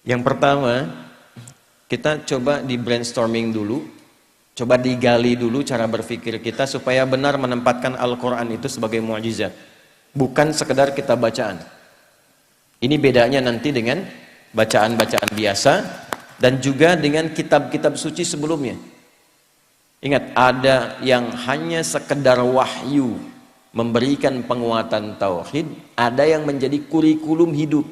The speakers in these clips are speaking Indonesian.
Yang pertama, kita coba di brainstorming dulu, coba digali dulu cara berpikir kita supaya benar menempatkan Al-Quran itu sebagai mukjizat, bukan sekedar kita bacaan. Ini bedanya nanti dengan bacaan-bacaan biasa dan juga dengan kitab-kitab suci sebelumnya. Ingat, ada yang hanya sekedar wahyu memberikan penguatan tauhid, ada yang menjadi kurikulum hidup.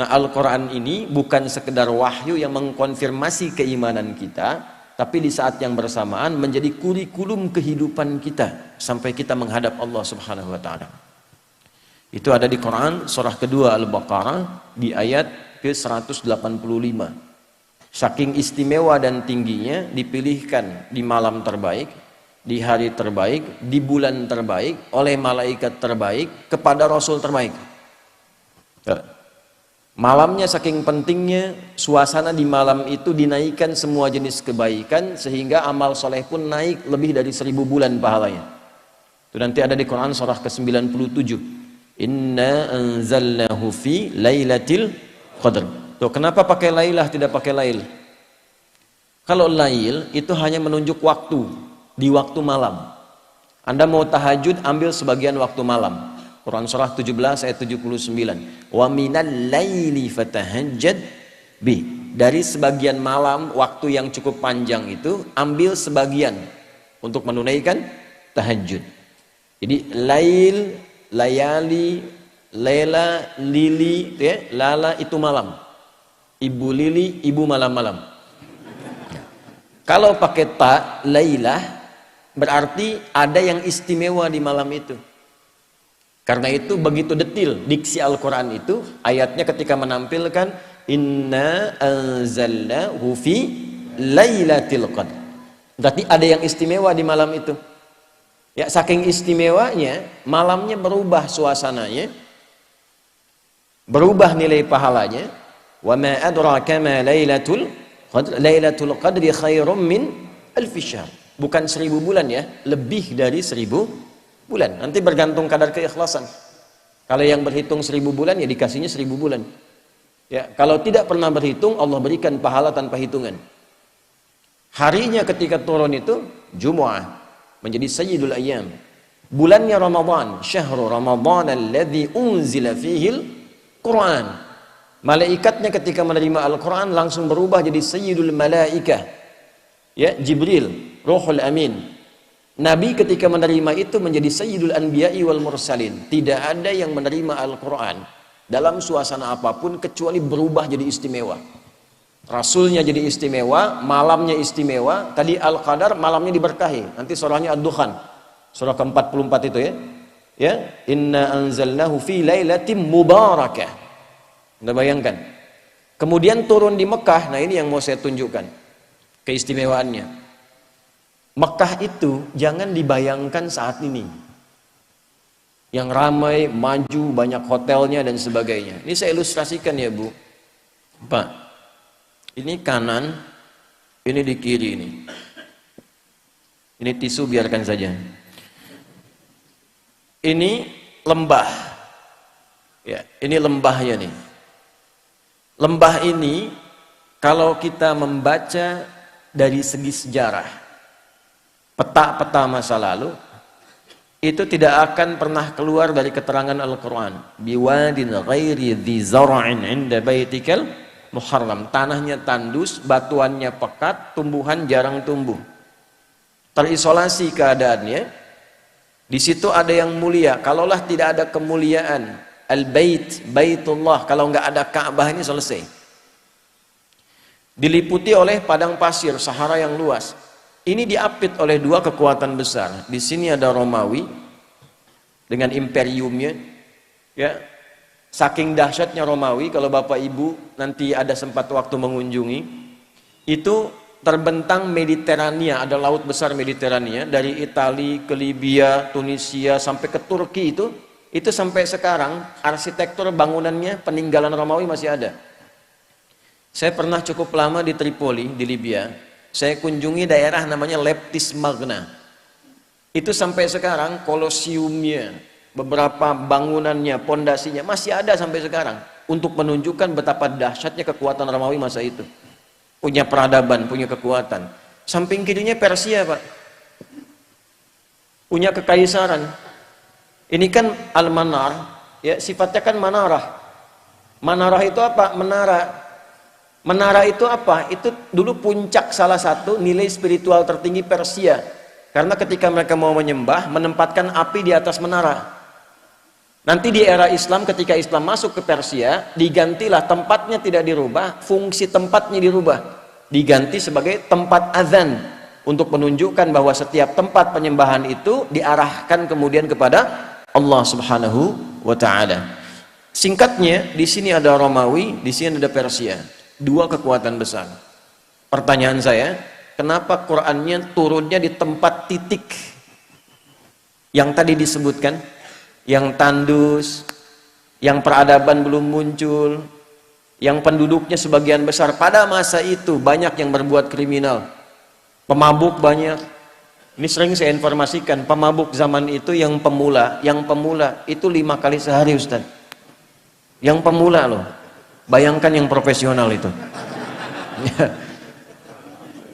Nah, Al-Quran ini bukan sekedar wahyu yang mengkonfirmasi keimanan kita, tapi di saat yang bersamaan menjadi kurikulum kehidupan kita sampai kita menghadap Allah Subhanahu wa taala. Itu ada di Quran surah kedua Al-Baqarah di ayat ke-185. Saking istimewa dan tingginya dipilihkan di malam terbaik, di hari terbaik, di bulan terbaik, oleh malaikat terbaik kepada Rasul terbaik. Malamnya saking pentingnya, suasana di malam itu dinaikkan semua jenis kebaikan sehingga amal soleh pun naik lebih dari 1000 bulan pahalanya. Itu nanti ada di Quran surah ke-97. Inna anzalnahu fi lailatul qadr. Tuh, kenapa pakai lailah tidak pakai lail? Kalau lail itu hanya menunjuk waktu, di waktu malam. Anda mau tahajud, ambil sebagian waktu malam. Quran surah 17 ayat 79. Wa minal laili fatahajjad bi. Dari sebagian malam, waktu yang cukup panjang itu, ambil sebagian untuk menunaikan tahajud. Jadi lail, layali, lela, lili, ya, lala itu malam. Ibu lili, ibu malam-malam. Kalau pakai ta, lailah, berarti ada yang istimewa di malam itu. Karena itu begitu detil diksi Al-Quran itu, ayatnya ketika menampilkan inna anzalnahu fi lailatul qadr. Berarti ada yang istimewa di malam itu. Ya, saking istimewanya, malamnya berubah suasananya, berubah nilai pahalanya. Wa ma adraka ma lailatul qadr. Lailatul qadri khairum min alfi syahr. Bukan 1000 bulan ya, lebih dari 1000 bulan. Nanti bergantung kadar keikhlasan. Kalau yang berhitung 1000 bulan ya dikasihnya 1000 bulan. Ya, kalau tidak pernah berhitung, Allah berikan pahala tanpa hitungan. Harinya ketika turun itu Jumu'ah, menjadi sayyidul ayyam. Bulannya Ramadan, syahrul Ramadan alladzi unzila fihil Quran. Malaikatnya ketika menerima Al-Quran langsung berubah jadi sayyidul malaikah, ya, Jibril, Ruhul Amin. Nabi ketika menerima itu menjadi sayyidul anbiya'i wal mursalin. Tidak ada yang menerima Al-Quran dalam suasana apapun kecuali berubah jadi istimewa. Rasulnya jadi istimewa, malamnya istimewa. Tadi Al-Qadar, malamnya diberkahi. Nanti surahnya Ad-Dukhan, surah ke-44 itu ya. Ya, inna anzalnahu fi lailatin mubarakah. Anda bayangkan. Kemudian turun di Mekah. Nah, ini yang mau saya tunjukkan keistimewaannya. Mekah itu jangan dibayangkan saat ini yang ramai, maju, banyak hotelnya dan sebagainya. Ini saya ilustrasikan ya Bu. Pak, ini kanan, ini di kiri ini. Ini tisu biarkan saja. Ini lembah. Ya, ini lembahnya nih. Lembah ini kalau kita membaca dari segi sejarah, peta-peta masa lalu, itu tidak akan pernah keluar dari keterangan Al-Quran. Biwadin ghairi dhi zara'in inda baitikal muharram. Tanahnya tandus, batuannya pekat, tumbuhan jarang tumbuh. Terisolasi keadaannya. Di situ ada yang mulia. Kalaulah tidak ada kemuliaan Al-Bait, Baitullah, kalau nggak ada Ka'bah ini selesai. Diliputi oleh padang pasir, Sahara yang luas. Ini diapit oleh dua kekuatan besar. Di sini ada Romawi dengan imperiumnya. Ya, saking dahsyatnya Romawi, kalau Bapak Ibu nanti ada sempat waktu mengunjungi, itu terbentang Mediterania, ada laut besar Mediterania dari Italia ke Libya, Tunisia sampai ke Turki itu sampai sekarang arsitektur bangunannya peninggalan Romawi masih ada. Saya pernah cukup lama di Tripoli di Libya. Saya kunjungi daerah namanya Leptis Magna. Itu sampai sekarang kolosiumnya, beberapa bangunannya, pondasinya masih ada sampai sekarang. untuk menunjukkan betapa dahsyatnya kekuatan Romawi masa itu. Punya peradaban, punya kekuatan. Samping kirinya Persia, Pak. Punya kekaisaran. Ini kan Al-Manar, ya, sifatnya kan manarah. Manarah itu apa? Menara. Menara itu apa? Itu dulu puncak salah satu nilai spiritual tertinggi Persia. Karena ketika mereka mau menyembah, menempatkan api di atas menara. Nanti di era Islam, ketika Islam masuk ke Persia, digantilah, tempatnya tidak dirubah, fungsi tempatnya dirubah. Diganti sebagai tempat azan, untuk menunjukkan bahwa setiap tempat penyembahan itu diarahkan kemudian kepada Allah Subhanahu wa Ta'ala. Singkatnya, di sini ada Romawi, di sini ada Persia. Dua kekuatan besar. Pertanyaan saya, kenapa Qur'annya turunnya di tempat titik yang tadi disebutkan? Yang tandus, yang peradaban belum muncul, yang penduduknya sebagian besar pada masa itu banyak yang berbuat kriminal, pemabuk banyak. Ini sering saya informasikan, pemabuk zaman itu yang pemula itu 5 kali sehari, Ustaz. Yang pemula loh, bayangkan yang profesional itu.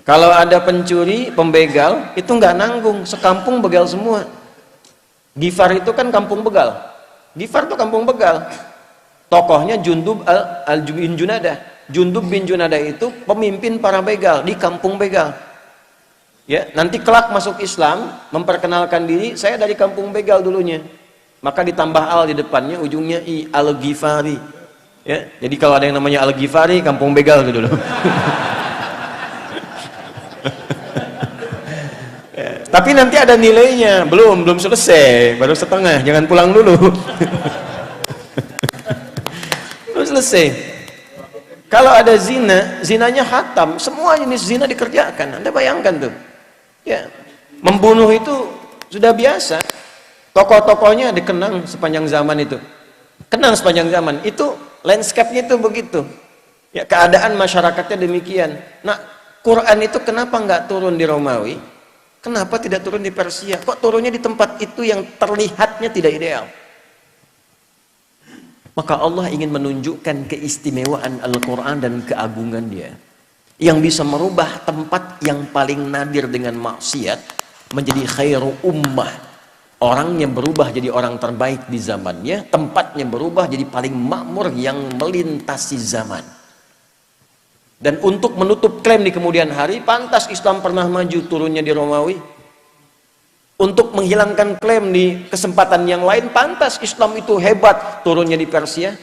Kalau ada pencuri, pembegal, itu nggak nanggung, sekampung begal semua. Gifar itu kan kampung begal. Gifar itu kampung begal. Tokohnya Jundub bin Junadah. Jundub bin Junadah itu pemimpin para begal di kampung begal. Ya, nanti kelak masuk Islam, memperkenalkan diri, saya dari kampung begal dulunya. Maka ditambah al di depannya, ujungnya i, Al-Ghifari. Ya, jadi kalau ada yang namanya Al-Ghifari, kampung begal itu dulu. Tapi nanti ada nilainya, belum selesai, baru setengah, jangan pulang dulu. Belum selesai. Kalau ada zina, zinanya khatam, semua jenis zina dikerjakan. Anda bayangkan tuh, ya, membunuh itu sudah biasa. Tokoh-tokohnya dikenang sepanjang zaman itu, kenang sepanjang zaman. Itu landscape-nya itu begitu. Ya, keadaan masyarakatnya demikian. Nah, Quran itu kenapa nggak turun di Romawi? Kenapa tidak turun di Persia? Kok turunnya di tempat itu yang terlihatnya tidak ideal? Maka Allah ingin menunjukkan keistimewaan Al-Quran dan keagungan dia, yang bisa merubah tempat yang paling nadir dengan maksiat menjadi khairu ummah. Orangnya berubah jadi orang terbaik di zamannya, tempatnya berubah jadi paling makmur yang melintasi zaman. Dan untuk menutup klaim di kemudian hari, pantas Islam pernah maju turunnya di Romawi. Untuk menghilangkan klaim di kesempatan yang lain, pantas Islam itu hebat turunnya di Persia.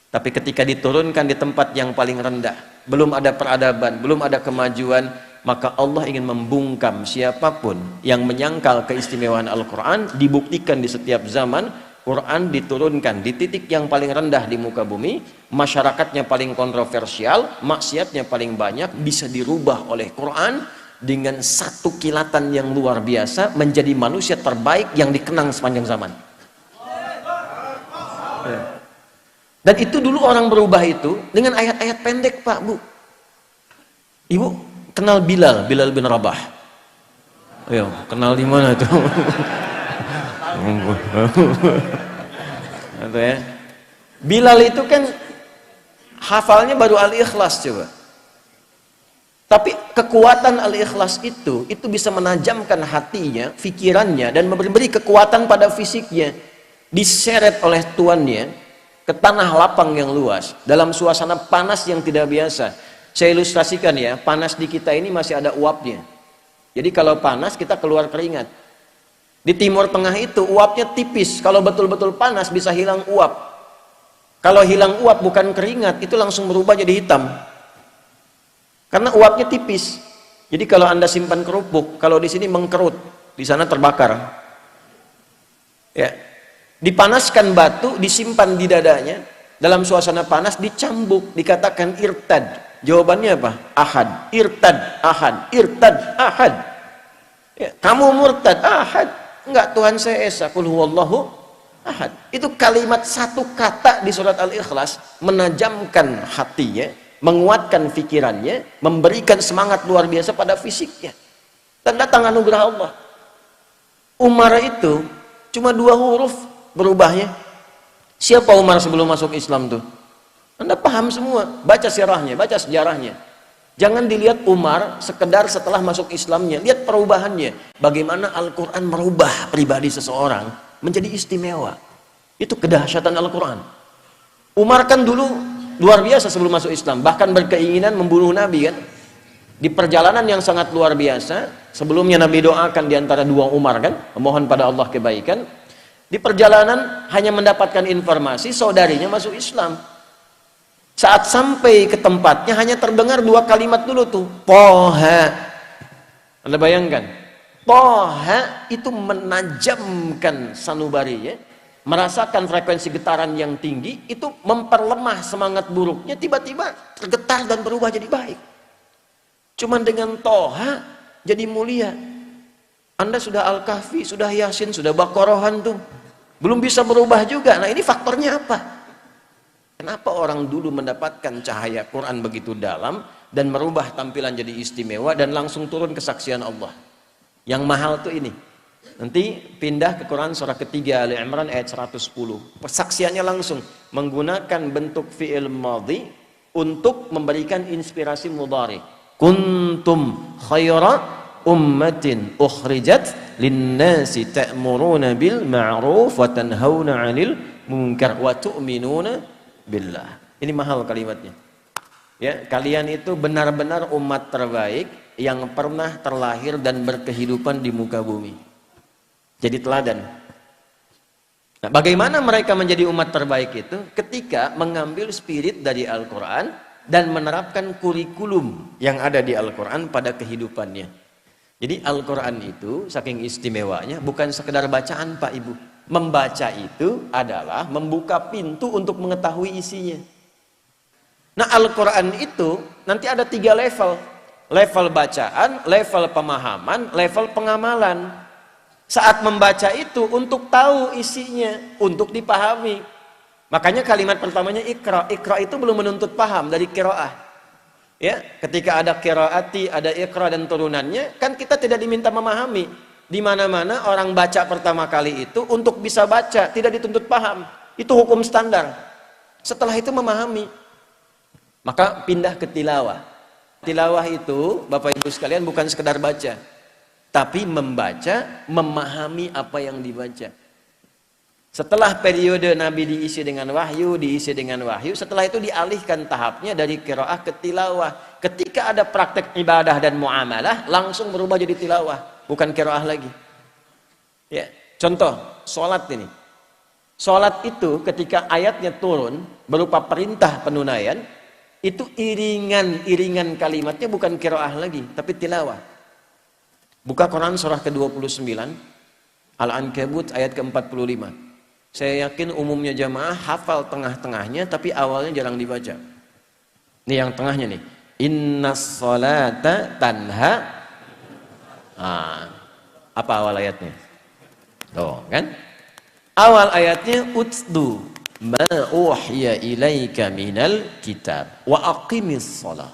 Tapi ketika diturunkan di tempat yang paling rendah, belum ada peradaban, belum ada kemajuan, maka Allah ingin membungkam siapapun yang menyangkal keistimewaan Al-Quran. Dibuktikan di setiap zaman Quran diturunkan di titik yang paling rendah di muka bumi, masyarakatnya paling kontroversial, maksiatnya paling banyak, bisa dirubah oleh Quran dengan satu kilatan yang luar biasa menjadi manusia terbaik yang dikenang sepanjang zaman. Dan itu dulu orang berubah itu dengan ayat-ayat pendek, Pak, Bu. Ibu kenal Bilal bin Rabah? Ayo, kenal di mana itu? Atau ya, Bilal itu kan hafalnya baru Al-Ikhlas coba. Tapi kekuatan Al-Ikhlas itu bisa menajamkan hatinya, pikirannya, dan memberi kekuatan pada fisiknya. Diseret oleh tuannya ke tanah lapang yang luas, dalam suasana panas yang tidak biasa. Saya ilustrasikan ya, panas di kita ini masih ada uapnya. Jadi kalau panas kita keluar keringat. Di Timur Tengah itu uapnya tipis, kalau betul-betul panas bisa hilang uap. Kalau hilang uap bukan keringat, itu langsung berubah jadi hitam. Karena uapnya tipis. Jadi kalau Anda simpan kerupuk, kalau di sini mengkerut, di sana terbakar. Ya. Dipanaskan batu, disimpan di dadanya, dalam suasana panas dicambuk, dikatakan irtad. Jawabannya apa? Ahad. Irtad, ahad. Irtad, ahad. Ya, kamu murtad, ahad. Enggak, Tuhan saya esa, qul huwallahu ahad. Itu kalimat satu kata di surat Al-Ikhlas menajamkan hatinya, menguatkan pikirannya, memberikan semangat luar biasa pada fisiknya. Dan datang anugerah Allah. Umar itu cuma 2 huruf berubahnya. Siapa Umar sebelum masuk Islam tuh? Anda paham semua, baca sirahnya, baca sejarahnya. Jangan dilihat Umar sekedar setelah masuk Islamnya, lihat perubahannya. Bagaimana Al-Quran merubah pribadi seseorang menjadi istimewa. Itu kedahsyatan Al-Quran. Umar kan dulu luar biasa sebelum masuk Islam, bahkan berkeinginan membunuh Nabi kan. Di perjalanan yang sangat luar biasa, sebelumnya Nabi doakan di antara dua Umar kan, memohon pada Allah kebaikan. Di perjalanan hanya mendapatkan informasi saudarinya masuk Islam. Saat sampai ke tempatnya hanya terdengar dua kalimat dulu tuh, Toha. Anda bayangkan, Toha itu menajamkan sanubarinya, merasakan frekuensi getaran yang tinggi, itu memperlemah semangat buruknya, tiba-tiba tergetar dan berubah jadi baik. Cuman dengan Toha jadi mulia. Anda sudah Al-Kahfi, sudah Yasin, sudah Baqarahan tuh, belum bisa berubah juga. Nah ini faktornya apa? Kenapa orang dulu mendapatkan cahaya Quran begitu dalam dan merubah tampilan jadi istimewa dan langsung turun kesaksian Allah? Yang mahal tuh ini. Nanti pindah ke Quran surah ketiga Ali Imran ayat 110. Persaksiannya langsung menggunakan bentuk fi'il madhi untuk memberikan inspirasi mudhari. Kuntum khaira ummatin ukhrijat linnasi ta'muruna bil ma'ruf wa tanhauna 'anil munkar wa tu'minuna billah. Ini mahal kalimatnya. Ya, kalian itu benar-benar umat terbaik yang pernah terlahir dan berkehidupan di muka bumi. Jadi teladan. Nah, bagaimana mereka menjadi umat terbaik itu? Ketika mengambil spirit dari Al-Quran dan menerapkan kurikulum yang ada di Al-Quran pada kehidupannya. Jadi Al-Quran itu saking istimewanya bukan sekedar bacaan Pak Ibu. Membaca itu adalah membuka pintu untuk mengetahui isinya. Nah Al-Quran itu nanti ada 3 level. Level bacaan, level pemahaman, level pengamalan. Saat membaca itu untuk tahu isinya, untuk dipahami. Makanya kalimat pertamanya Iqra. Iqra itu belum menuntut paham dari qiraah. Ya, ketika ada qiraati, ada Iqra dan turunannya, kan kita tidak diminta memahami. Di mana-mana orang baca pertama kali itu untuk bisa baca, tidak dituntut paham. Itu hukum standar. Setelah itu memahami. Maka pindah ke tilawah. Tilawah itu, Bapak Ibu sekalian, bukan sekedar baca, tapi membaca, memahami apa yang dibaca. Setelah periode Nabi diisi dengan wahyu, setelah itu dialihkan tahapnya dari qiraah ke tilawah. Ketika ada praktek ibadah dan muamalah, langsung berubah jadi tilawah. Bukan qiraah lagi. Ya, contoh sholat ini. Sholat itu ketika ayatnya turun berupa perintah penunaian, itu iringan kalimatnya bukan qiraah lagi, tapi tilawah. Buka Quran surah ke-29 Al-Ankabut ayat ke-45. Saya yakin umumnya jamaah hafal tengah-tengahnya, tapi awalnya jarang dibaca. Ini yang tengahnya nih. Innas sholata tanha. Apa awal ayatnya? Tuh kan? Awal ayatnya utlu ma uhiya ilaika minal kitab wa aqimis shalah.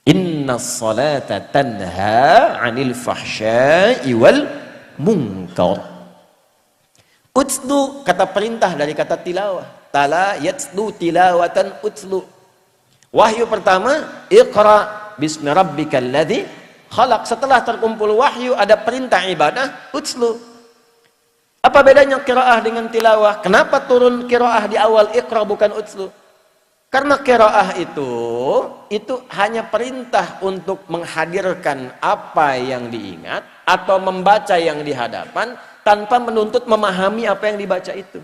Innas salata tanha 'anil fahsya'i wal munkar. Utlu kata perintah dari kata tilawah. Tala yatlu tilawatan utlu. Wahyu pertama Iqra bismi rabbikal ladzi khalaq. Setelah terkumpul wahyu ada perintah ibadah utlu. Apa bedanya qiraah dengan tilawah? Kenapa turun qiraah di awal Iqra bukan utlu? Karena qiraah itu hanya perintah untuk menghadirkan apa yang diingat atau membaca yang di hadapan tanpa menuntut memahami apa yang dibaca itu.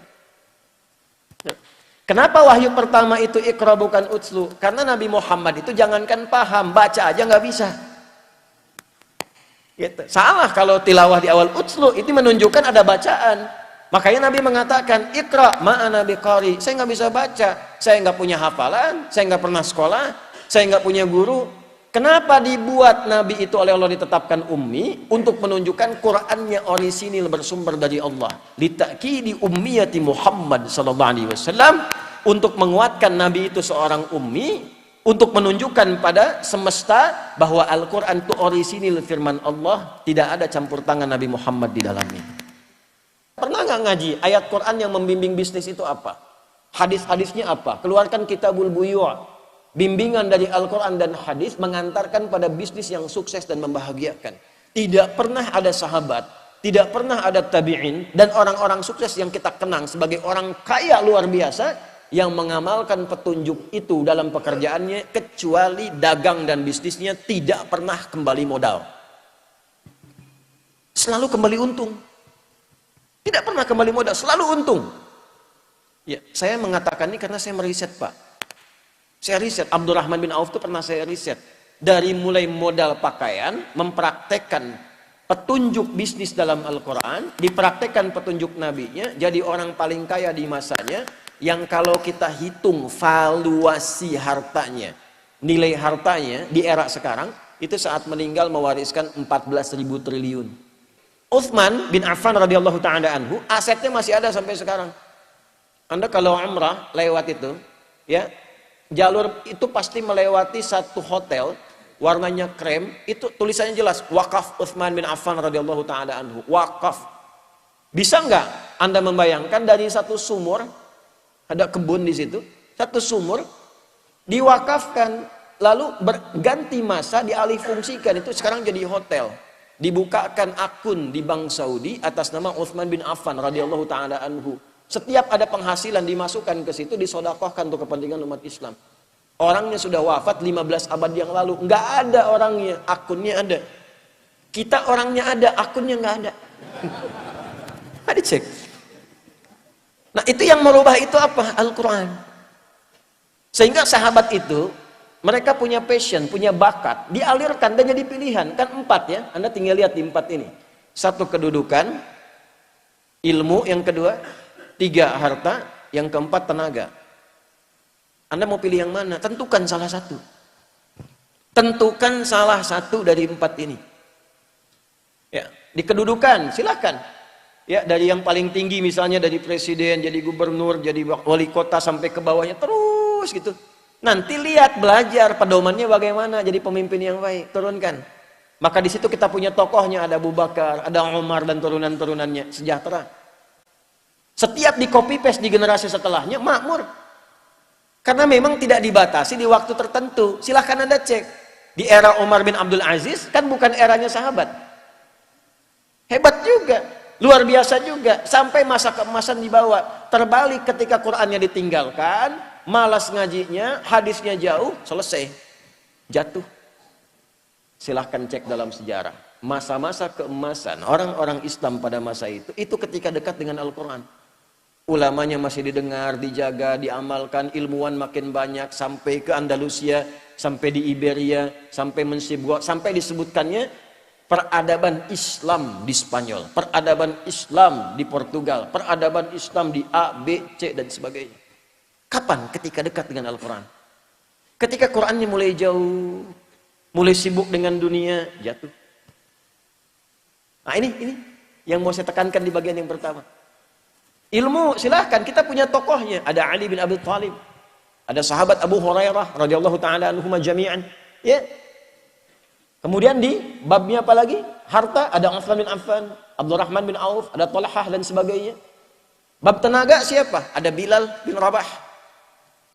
Kenapa wahyu pertama itu Iqra bukan utlu? Karena Nabi Muhammad itu jangankan paham, baca aja nggak bisa. Gitu. Salah kalau tilawah di awal utlu, itu menunjukkan ada bacaan. Makanya Nabi mengatakan Iqra ma'ana biqari. Saya nggak bisa baca, saya nggak punya hafalan, saya nggak pernah sekolah, saya nggak punya guru. Kenapa dibuat Nabi itu oleh Allah ditetapkan ummi? Untuk menunjukkan Qur'annya orisinil bersumber dari Allah. Litakidi ummiyati Muhammad sallallahu alaihi wasallam, untuk menguatkan Nabi itu seorang ummi, untuk menunjukkan pada semesta bahwa Al-Quran itu orisinil firman Allah, tidak ada campur tangan Nabi Muhammad di dalamnya. Pernah nggak ngaji ayat Quran yang membimbing bisnis itu apa? Hadis-hadisnya apa? Keluarkan Kitabul Buyu'. Bimbingan dari Al-Quran dan hadis mengantarkan pada bisnis yang sukses dan membahagiakan. Tidak pernah ada sahabat, tidak pernah ada tabi'in, dan orang-orang sukses yang kita kenang sebagai orang kaya luar biasa yang mengamalkan petunjuk itu dalam pekerjaannya, kecuali dagang dan bisnisnya tidak pernah kembali modal. Selalu kembali untung. Tidak pernah kembali modal, selalu untung. Ya, saya mengatakan ini karena saya meriset, Pak. Saya riset, Abdurrahman bin Auf itu pernah saya riset. Dari mulai modal pakaian, mempraktekkan petunjuk bisnis dalam Al-Quran, dipraktekkan petunjuk nabinya, jadi orang paling kaya di masanya, yang kalau kita hitung valuasi hartanya, nilai hartanya di era sekarang, itu saat meninggal mewariskan 14.000 triliun. Utsman bin Affan radhiyallahu ta'ala anhu, asetnya masih ada sampai sekarang. Anda kalau umrah lewat itu, ya, jalur itu pasti melewati satu hotel warnanya krem, itu tulisannya jelas wakaf Utsman bin Affan radhiyallahu taala anhu, wakaf. Bisa nggak Anda membayangkan dari satu sumur, ada kebun di situ, satu sumur diwakafkan, lalu berganti masa dialih fungsikan, itu sekarang jadi hotel, dibukakan akun di Bank Saudi atas nama Utsman bin Affan radhiyallahu taala anhu. Setiap ada penghasilan dimasukkan ke situ, disodakohkan untuk kepentingan umat Islam. Orangnya sudah wafat 15 abad yang lalu, nggak ada orangnya, akunnya ada. Kita orangnya ada, akunnya nggak ada. Ada cek. Nah itu yang merubah itu apa? Al-Quran. Sehingga sahabat itu, mereka punya passion, punya bakat, dialirkan dan jadi pilihan. Kan 4 ya, Anda tinggal lihat di 4 ini. 1 kedudukan, ilmu yang kedua, 3 harta, yang keempat tenaga. Anda mau pilih yang mana? Tentukan salah satu. Tentukan salah satu dari 4 ini. Ya, di kedudukan silakan. Ya, dari yang paling tinggi misalnya dari presiden, jadi gubernur, jadi wali kota sampai ke bawahnya terus gitu. Nanti lihat belajar pedomannya bagaimana jadi pemimpin yang baik, turunkan. Maka di situ kita punya tokohnya, ada Abu Bakar, ada Umar dan turunan-turunannya, sejahtera. Setiap di copy paste di generasi setelahnya makmur. Karena memang tidak dibatasi di waktu tertentu. Silahkan Anda cek. Di era Umar bin Abdul Aziz kan bukan eranya sahabat. Hebat juga, luar biasa juga. Sampai masa keemasan dibawa. Terbalik ketika Qur'annya ditinggalkan, malas ngajinya, hadisnya jauh, selesai. Jatuh. Silahkan cek dalam sejarah. Masa-masa keemasan orang-orang Islam pada masa itu ketika dekat dengan Al-Quran. Ulamanya masih didengar, dijaga, diamalkan, ilmuwan makin banyak, sampai ke Andalusia, sampai di Iberia, sampai Mensibwa, sampai disebutkannya peradaban Islam di Spanyol, peradaban Islam di Portugal, peradaban Islam di A, B, C, dan sebagainya. Kapan? Ketika dekat dengan Al-Quran. Ketika Qurannya mulai jauh, mulai sibuk dengan dunia, jatuh. Nah ini yang mau saya tekankan di bagian yang pertama. Ilmu silahkan, kita punya tokohnya, ada Ali bin Abi Thalib, ada sahabat Abu Hurairah radhiyallahu taala anhuma jami'an, ya. Kemudian di babnya apa lagi? Harta, ada Utsman bin Affan, Abdurrahman bin Auf, ada Talhah dan sebagainya. Bab tenaga siapa? Ada Bilal bin Rabah.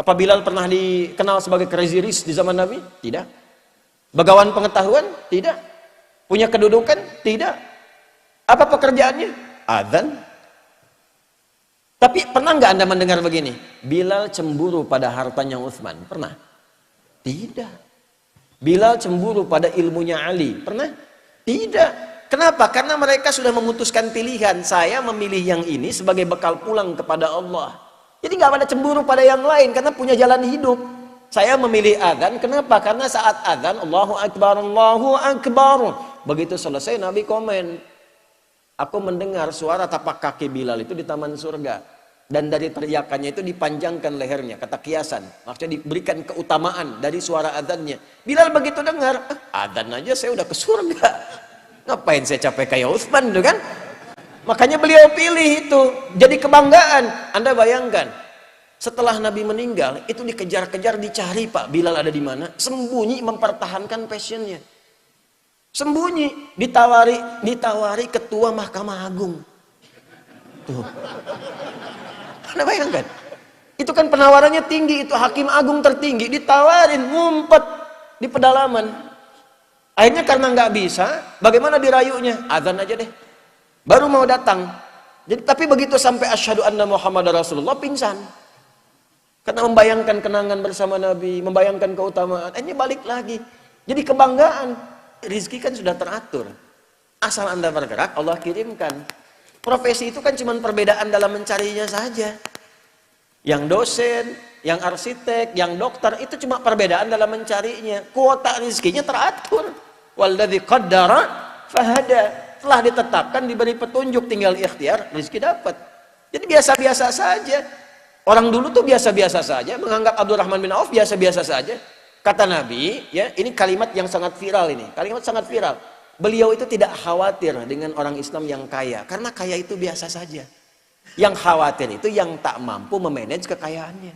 Apa Bilal pernah dikenal sebagai crazy rich di zaman Nabi? Tidak. Bagawan pengetahuan? Tidak. Punya kedudukan? Tidak. Apa pekerjaannya? Adzan. Tapi pernah nggak Anda mendengar begini? Bilal cemburu pada hartanya Utsman. Pernah? Tidak. Bilal cemburu pada ilmunya Ali. Pernah? Tidak. Kenapa? Karena mereka sudah memutuskan pilihan. Saya memilih yang ini sebagai bekal pulang kepada Allah. Jadi nggak ada cemburu pada yang lain karena punya jalan hidup. Saya memilih adzan. Kenapa? Karena saat adzan Allahu Akbar, Allahu Akbar. Begitu selesai Nabi komen. Aku mendengar suara tapak kaki Bilal itu di taman surga. Dan dari teriakannya itu dipanjangkan lehernya. Kata kiasan. Maksudnya diberikan keutamaan dari suara adzannya. Bilal begitu dengar. Adzan aja saya udah ke surga. Ngapain saya capek kayak Utsman itu kan? Makanya beliau pilih itu. Jadi kebanggaan. Anda bayangkan. Setelah Nabi meninggal. Itu dikejar-kejar dicari Pak. Bilal ada di mana? Sembunyi mempertahankan passionnya. Sembunyi, ditawari ketua Mahkamah Agung. Tuh. Anda bayangkan? Itu kan penawarannya tinggi, itu hakim agung tertinggi, ditawarin, ngumpet di pedalaman. Akhirnya karena nggak bisa, bagaimana dirayunya? Azan aja deh. Baru mau datang. Jadi tapi begitu sampai asyhadu anna Muhammadar Rasulullah, pingsan. Karena membayangkan kenangan bersama Nabi, membayangkan keutamaan. Ini balik lagi. Jadi kebanggaan. Rizki kan sudah teratur. Asal Anda bergerak, Allah kirimkan. Profesi itu kan cuma perbedaan dalam mencarinya saja. Yang dosen, yang arsitek, yang dokter, itu cuma perbedaan dalam mencarinya. Kuota rizkinya teratur. Walladzi qaddara fahada. Telah ditetapkan, diberi petunjuk, tinggal ikhtiar, rizki dapat. Jadi biasa-biasa saja. Orang dulu tuh biasa-biasa saja, menganggap Abdurrahman bin Auf biasa-biasa saja. Kata Nabi, ya, ini kalimat yang sangat viral ini. Kalimat sangat viral. Beliau itu tidak khawatir dengan orang Islam yang kaya, karena kaya itu biasa saja. Yang khawatir itu yang tak mampu memanage kekayaannya.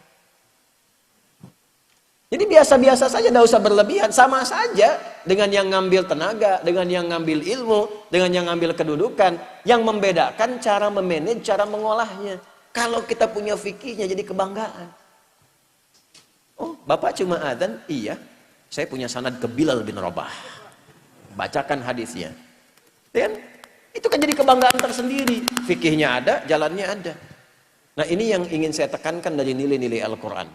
Jadi biasa-biasa saja, tidak usah berlebihan. Sama saja dengan yang ngambil tenaga, dengan yang ngambil ilmu, dengan yang ngambil kedudukan. Yang membedakan cara memanage, cara mengolahnya. Kalau kita punya fikihnya jadi kebanggaan. Oh, Bapak cuma adzan? Iya. Saya punya sanad ke Bilal bin Rabah. Bacakan hadisnya. Dan itu kan jadi kebanggaan tersendiri. Fikihnya ada, jalannya ada. Nah, ini yang ingin saya tekankan dari nilai-nilai Al-Quran.